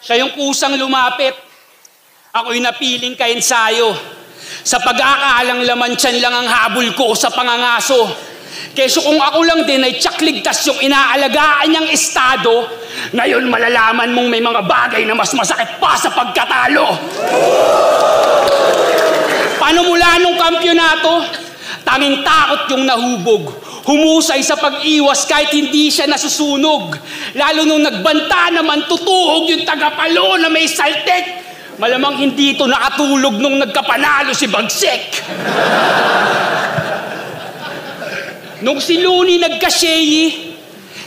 Siya yung kusang lumapit. Ako'y napiling kaensayo. Sa pag-aakalang laman tiyan lang ang habol ko sa pangangaso. Keso kung ako lang din ay tiyakligtas yung inaalagaan niyang estado, ngayon malalaman mong may mga bagay na mas masakit pa sa pagkatalo. Paano mula nung kampyonato? Tanging takot yung nahubog. Humusay sa pag-iwas kahit hindi siya nasusunog. Lalo nung nagbanta naman tutuhog yung tagapalo na may saltek. Malamang hindi ito nakatulog nung nagkapanalo si Bagsik. Nung si Looney nagkasyeyi,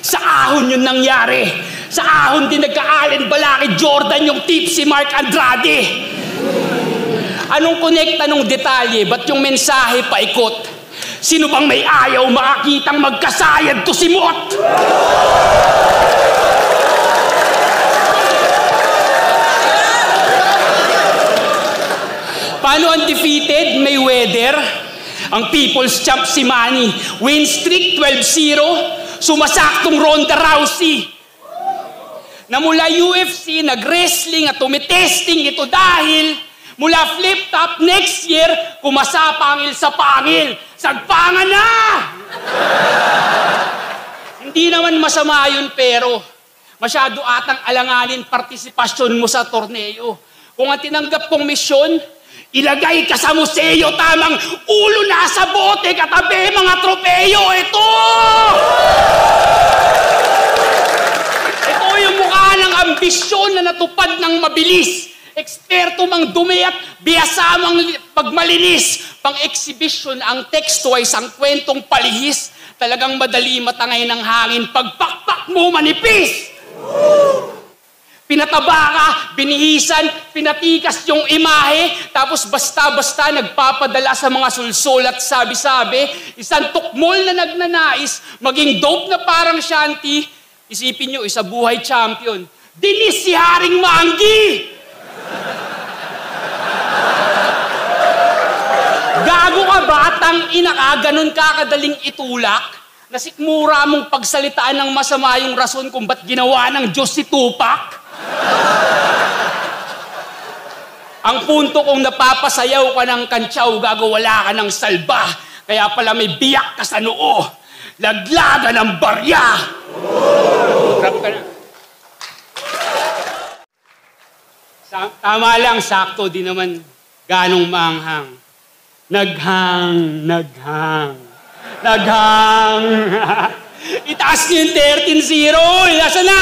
sa ahon yun nangyari. Sa ahon din nagka-Allen Balakid Jordan yung tip si Mark Andrade. Anong konekta nung detalye? Ba't yung mensahe paikot? Sino bang may ayaw makakitang magkasayad to si Mot? Paano undefeated? Mayweather. Ang people's champ si Manny. Win streak 12-0. Sumasaktong Ronda Rousey. Na mula UFC, nag-wrestling at tumitesting ito dahil mula flip-top next year, kumasa pangil sa pangil. Sagpangan na! Hindi naman masama yun pero masyado atang alanganin partisipasyon mo sa torneo. Kung ang tinanggap kong misyon, ilagay ka sa museo, tamang ulo na sa bote, katabi mga tropeyo. Ito! Ito yung mukha ng ambisyon na natupad ng mabilis. Eksperto mang dumi at biyasa mang pagmalinis. Pang-exhibition ang teksto ay isang kwentong palihis. Talagang madali matangay ng hangin. Pagpakpak mo manipis! Pinataba ka, binihisan, pinatikas yung imahe, tapos basta-basta nagpapadala sa mga sulsol at sabi-sabi, isang tukmol na nagnanais, maging dope na parang Shanti, isipin nyo, isa buhay champion. Dinis si Haring Manggi! Gago ka batang ina ka, ganun ka kadaling itulak? Nasikmura mong pagsalitaan ng masama yung rason kung ba't ginawa ng Diyos si Tupac? Ang punto kung napapasayaw ka ng kantsaw, gago wala ka ng salba. Kaya pala may biyak ka sa noo. Laglagan ng barya. Grab ka na. Tama lang, sakto. Di naman ganong maanghang. Naghang. Itaas niyo yung 13-0. Nasaan na?